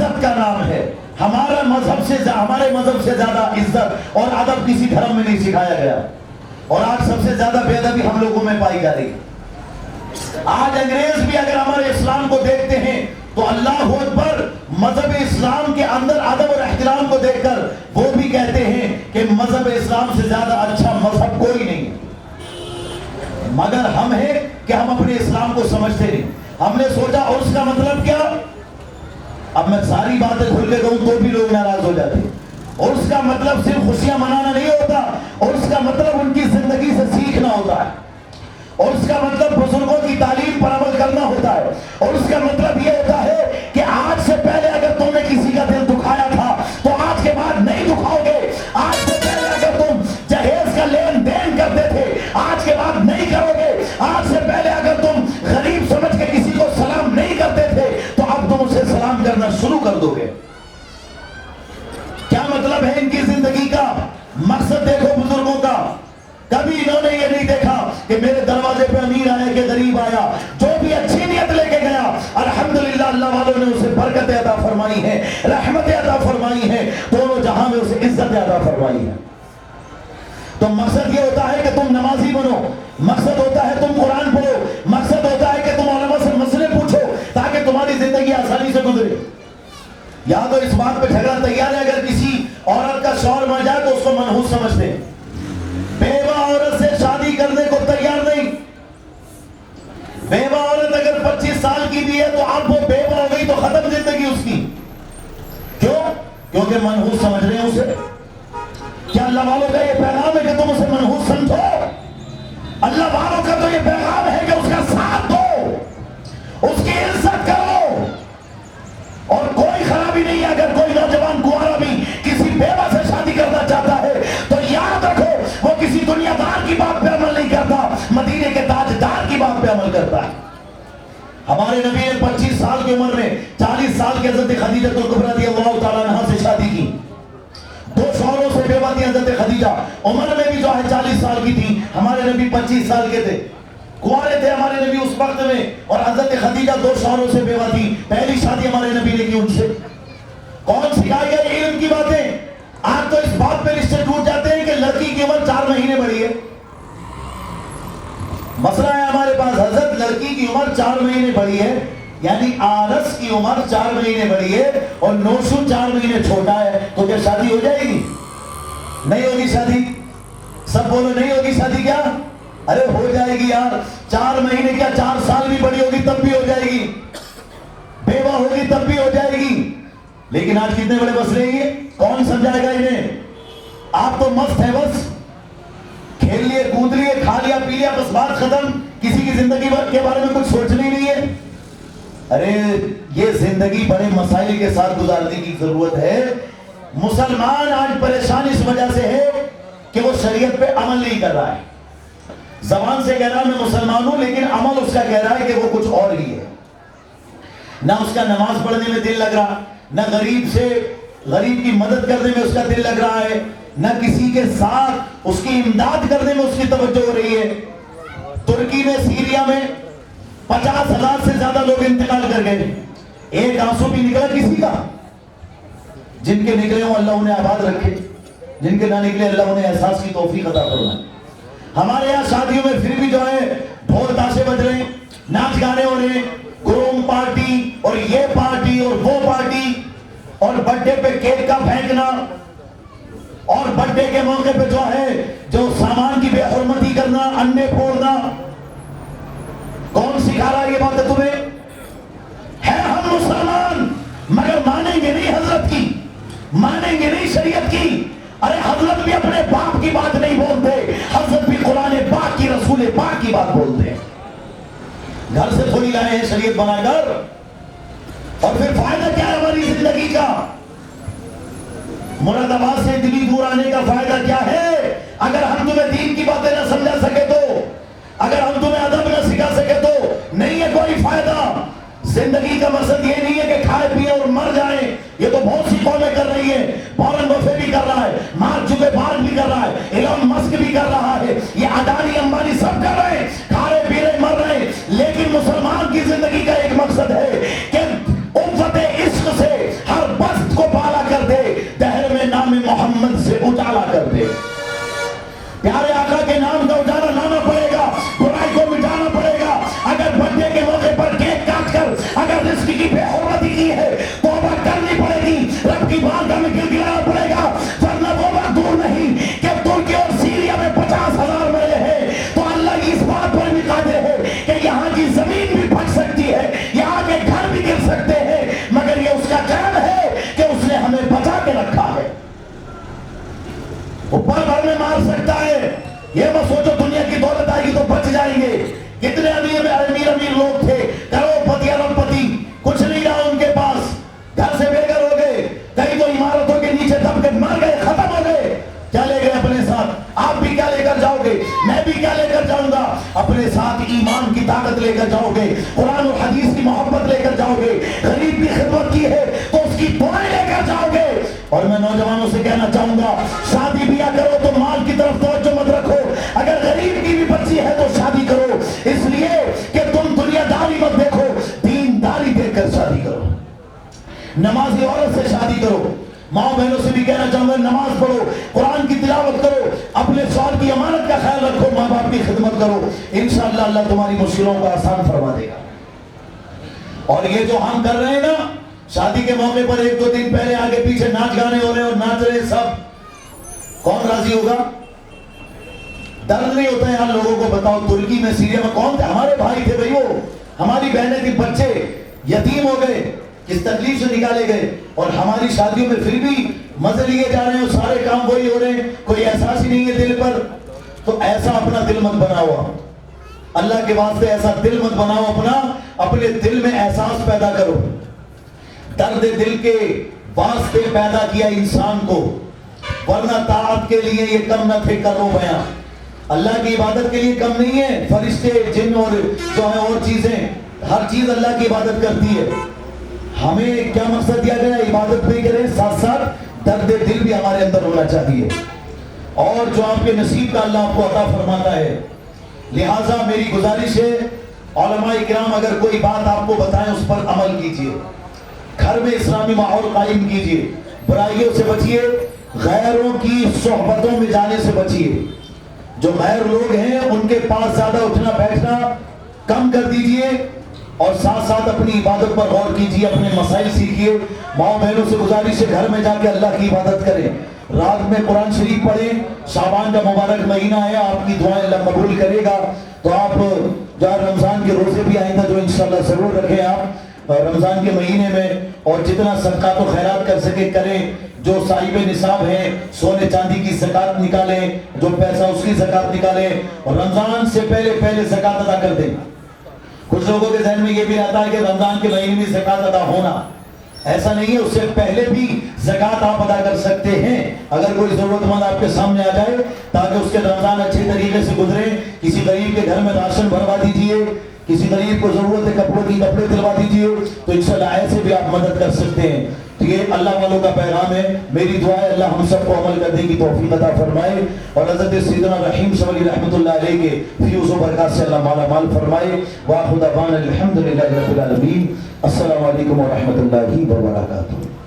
عزت کا نام ہے. ہمارے مذہب سے زیادہ عزت اور ادب کسی دھرم میں نہیں سکھایا گیا. اور آج سب سے زیادہ بے ادبی ہم لوگوں میں پائی جا رہی ہے. آج انگریز بھی اگر ہمارے اسلام کو دیکھتے ہیں تو اللہ اکبر، مذہب اسلام کے اندر ادب اور احترام کو دیکھ کر وہ بھی کہتے ہیں کہ مذہب اسلام سے زیادہ اچھا مذہب کوئی نہیں ہے. مگر ہم ہیں کہ ہم اپنے اسلام کو سمجھتے نہیں. ہم نے سوچا اور اس کا مطلب کیا؟ اب میں ساری باتیں کھل کے کہوں تو بھی لوگ ناراض ہو جاتے ہیں. اور اس کا مطلب صرف خوشیاں منانا نہیں ہوتا، اور اس کا مطلب ان کی زندگی سے سیکھنا ہوتا ہے، اور اس کا مطلب بزرگوں کی تعلیم پر عمل کرنا ہوتا ہے. اور اس کا مطلب یہ ہوتا ہے کہ آج سے پہلے اگر تم نے کسی کا دل دکھایا تھا تو آج کے بعد نہیں دکھاؤ گے. آج سے پہلے اگر تم جہیز کا لین دین کرتے تھے آج کے بعد نہیں کرو گے. آج سے پہلے اگر تم غریب سمجھ کے کسی کو سلام نہیں کرتے تھے تو اب تم اسے سلام کرنا شروع کر دو گے. کیا مطلب ہے ان کی زندگی کا؟ مقصد دیکھو بزرگوں کا. کبھی انہوں نے یہ نہیں دیکھا کہ میرے دروازے پہ امیر آیا کہ غریب آیا. جو بھی اچھی نیت لے کے گیا الحمدللہ اللہ والوں نے اسے برکت عطا فرمائی ہے، رحمت عطا فرمائی ہے، دونوں جہاں میں اسے عزت عطا فرمائی ہے. تو مقصد یہ ہوتا ہے کہ تم نمازی بنو، مقصد ہوتا ہے تم قرآن پڑھو، مقصد ہوتا ہے کہ تم علماء سے مسئلے پوچھو تاکہ تمہاری زندگی آسانی سے گزرے. یا تو اس بات پہ جھگڑا تیار ہے اگر کسی عورت کا شوہر مر جائے تو اس کو منحوس سمجھتے ہیں. بیوہ عورت سے شادی کرنے کو تیار نہیں. بیوہ عورت اگر 25 سال کی بھی ہے تو اب وہ بیوہ ہو گئی تو ختم زندگی اس کی. کیوں؟ کیونکہ منحوس سمجھ رہے ہیں اسے. کیا اللہ والوں کا یہ پیغام ہے کہ تم اسے منحوس سمجھو؟ اللہ والوں کا تو یہ پیغام ہے کہ اس کا ساتھ دو، اس کی عزت کرو. اور کوئی خرابی نہیں ہے اگر کوئی نوجوان کنوارا بھی کسی بیوہ سے شادی کرنا چاہتا ہے تو یاد رکھو وہ کسی دنیا دار کی بات پہ عمل نہیں کرتا، مدینے کے تاجدار کی بات پہ عمل کرتا ہے. ہمارے نبی نے 25 سال کی عمر میں 40 سال کی حضرت خدیجہ الکبریٰ رضی اللہ تعالیٰ عنہا سے شادی کی. 2 شوہروں سے بیوہ تھی حضرت خدیجہ. عمر میں بھی جو ہے 40 سال کی تھی، ہمارے نبی 25 سال کے تھے، کنوارے تھے ہمارے نبی اس وقت میں. اور حضرت خدیجہ 2 شوہروں سے بیوہ تھی. پہلی شادی ہمارے نبی نے کی ان سے. کون سکھائے گا علم کی باتیں؟ آج تو اس بات پہ رشتے ٹوٹ جاتے ہیں کہ لڑکی کی عمر 4 مہینے بڑھی ہے. مسئلہ ہے ہمارے پاس حضرت لڑکی کی عمر 4 مہینے بڑھی ہے، یعنی آرس کی عمر 4 مہینے بڑھی ہے اور نوشو 4 مہینے چھوٹا ہے. تو کیا شادی ہو جائے گی؟ نہیں ہوگی شادی. سب بولو نہیں ہوگی شادی. کیا؟ ارے ہو جائے گی یار. 4 مہینے کیا 4 سال بھی بڑی ہوگی تب بھی ہو جائے گی. بیوہ ہوگی تب بھی ہو جائے گی. لیکن آج کتنے بڑے مسئلے ہیں، کون سمجھائے گا انہیں؟ آپ تو مست ہے، بس کھیل لیے کود لیے کھا لیا پی لیا بس بات ختم. کسی کی زندگی کے بارے میں کچھ سوچنا ہی نہیں ہے. ارے یہ زندگی بڑے مسائل کے ساتھ گزارنے کی ضرورت ہے. مسلمان آج پریشان اس وجہ سے ہے کہ وہ شریعت پہ عمل نہیں کر رہا ہے. زبان سے کہہ رہا میں مسلمان ہوں لیکن عمل اس کا کہہ رہا ہے کہ وہ کچھ اور ہی ہے. نہ اس کا نماز پڑھنے میں دل لگ رہا، نہ غریب کی مدد کرنے میں اس کا دل لگ رہا ہے، نہ کسی کے ساتھ اس کی امداد کرنے میں اس کی توجہ ہو رہی ہے. ترکی میں سیریا میں 50,000 سے زیادہ لوگ انتقال کر گئے. ایک آنسو بھی نکلا کسی کا؟ جن کے نکلے ہوں اللہ انہیں آباد رکھے، جن کے نہ نکلے اللہ انہیں احساس کی توفیق عطا فرمائے. ہمارے یہاں شادیوں میں پھر بھی جو ہے ڈھول تاشے بج رہے ہیں، ناچ گانے ہو رہے ہیں، گروم پارٹی اور یہ پارٹی اور وہ پارٹی، اور برتھ ڈے پہ کیک کا پھینکنا، اور برتھ ڈے کے موقع پہ جو ہے جو سامان کی بے حرمتی کرنا، انڈے پھوڑنا. کون سکھا رہا ہے یہ بات تمہیں؟ ہے ہم مسلمان مگر مانیں گے نہیں حضرت کی، مانیں گے نہیں شریعت کی. ارے حضرت بھی اپنے باپ کی بات نہیں بولتے، حضرت بھی قرآن پاک کی رسول پاک کی بات بولتے ہیں. گھر سے تھوڑی لائے ہیں شریعت بنا کر. اور پھر فائدہ کیا ہے ہماری زندگی کا؟ مراد آباد سے دلی دور آنے کا فائدہ کیا ہے؟ اگر ہم تمہیں دین کی باتیں نہ سمجھا سکے تو، اگر ہم تمہیں ادب نہ سکھا سکے تو نہیں ہے کوئی فائدہ. زندگی کا مقصد یہ نہیں ہے کہ کھائے پیے اور مر جائیں. یہ تو بہت سی قومیں کر رہی ہیں. وارن بفے بھی کر رہا ہے، مارک زکربرگ بھی کر رہا ہے، ایلن مسک بھی کر رہا ہے، یہ اڈانی امبانی سب کر رہے ہیں، کھا رہے پی رہے مر رہے ہیں. لیکن مسلمان کی زندگی کا ایک مقصد ہے کہ امت عشق سے ہم گھر سے بے گھر ہو گئے، کئی تو عمارتوں کے نیچے دب کے مر گئے، ختم ہو گئے، کیا لے گئے اپنے ساتھ؟ آپ بھی کیا لے کر جاؤ گے؟ میں بھی کیا لے کر جاؤں گا؟ اپنے ساتھ ایمان کی طاقت لے کر جاؤ گے، قرآن و حدیث کی محبت لے کر جاؤ گے، غریب کی خدمت کی ہے تو اس کی دعائیں لے کر جاؤ گے۔ اور میں نوجوانوں سے کہنا چاہوں گا، شادی بیاہ کرو تو مال کی طرف توجہ مت رکھو، اگر غریب کی بھی بچی ہے تو شادی کرو، اس لیے کہ تم دنیا داری مت دیکھو، دینداری دیکھ کر شادی کرو۔ نمازی عورت سے شادی کرو۔ ماں بہنوں سے بھی کہنا چاہوں گا، نماز پڑھو، قرآن کی تلاوت کرو، اپنے سوال کی امانت کا خیال رکھو، ماں باپ کی خدمت کرو، انشاءاللہ اللہ تمہاری مشکلوں کو آسان فرما دے گا۔ اور یہ جو ہم کر رہے ہیں نا، شادی کے موقع پر ایک دو دن پہلے آگے پیچھے ناچ گانے ہو رہے ہیں اور ناچ رہے سب، کون راضی ہوگا؟ درد نہیں ہوتا ہے یہاں لوگوں کو؟ بتاؤ ترکی میں، سیریا میں کون تھے؟ ہمارے بھائی تھے بھائی، وہ ہماری بہنیں تھی، بچے یتیم ہو گئے، کس تکلیف سے نکالے گئے، اور ہماری شادیوں میں پھر بھی مزے لیے جا رہے ہیں، سارے کام وہی ہو رہے ہیں، کوئی احساس ہی نہیں ہے دل پر۔ تو ایسا اپنا دل مت بناؤ، اللہ کے واسطے ایسا دل مت بناؤ، اپنے دل میں احساس پیدا کرو۔ درد دل کے واسطے پیدا کیا انسان کو، ورنہ طاعت کے لیے یہ کم نہ تھے کرو بیاں، اللہ کی عبادت کے لیے کم نہیں ہے۔ فرشتے، جن اور جو ہے اور چیزیں، ہر چیز اللہ کی عبادت کرتی ہے۔ ہمیں کیا مقصد دیا گیا؟ عبادت بھی کریں، ساتھ ساتھ درد دل بھی ہمارے اندر ہونا چاہیے، اور جو آپ کے نصیب کا اللہ آپ کو عطا فرماتا ہے۔ لہٰذا میری گزارش ہے، علماء کرام اگر کوئی بات آپ کو بتائیں اس پر عمل کیجئے، گھر میں اسلامی ماحول قائم کیجئے، برائیوں سے بچیے، غیروں کی صحبتوں میں جانے سے بچیے، جو غیر لوگ ہیں ان کے پاس زیادہ اٹھنا بیٹھنا کم کر دیجئے، اور ساتھ ساتھ اپنی عبادت پر غور کیجئے، اپنے مسائل سیکھیے۔ ماں بہنوں سے گزارش ہے گھر میں جا کے اللہ کی عبادت کریں، رات میں قرآن شریف پڑھیں، شعبان کا مبارک مہینہ ہے، آپ کی دعائیں اللہ قبول کرے گا۔ تو آپ جو رمضان کے روزے بھی آئندہ جو انشاءاللہ ضرور رکھیں آپ رمضان کے مہینے میں، اور جتنا صدقات و خیرات کر سکے کریں، جو صاحب نصاب ہیں سونے چاندی کی زکات نکالیں، جو پیسہ اس کی زکات نکالیں، اور رمضان سے پہلے زکات ادا کر دیں۔ کچھ لوگوں کے ذہن میں یہ بھی آتا ہے کہ رمضان کے مہینے میں زکات ادا ہونا، ایسا نہیں ہے، اس سے پہلے بھی زکات آپ ادا کر سکتے ہیں، اگر کوئی ضرورت مند آپ کے سامنے آ جائے، تاکہ اس کے رمضان اچھے طریقے سے گزرے۔ کسی غریب کے گھر میں راشن بھروا دیجئے، کسی غریب کو ضرورت ہے کپڑوں کی، کپڑے دلوا دیجئے، تو انشاءاللہ ایسے بھی آپ مدد کر سکتے ہیں۔ تو یہ اللہ والوں کا پیغام ہے۔ میری دعا ہے اللہ ہم سب کو عمل کرنے کی توفیق عطا فرمائے، اور حضرت سیدنا رحیم شاہ ولی رحمۃ اللہ علیہ کے فیوز و برکات سے اللہ مالا مال فرمائے۔ وآخر دعوانا الحمدللہ رب العالمین۔ السلام علیکم ورحمۃ اللہ وبرکاتہ۔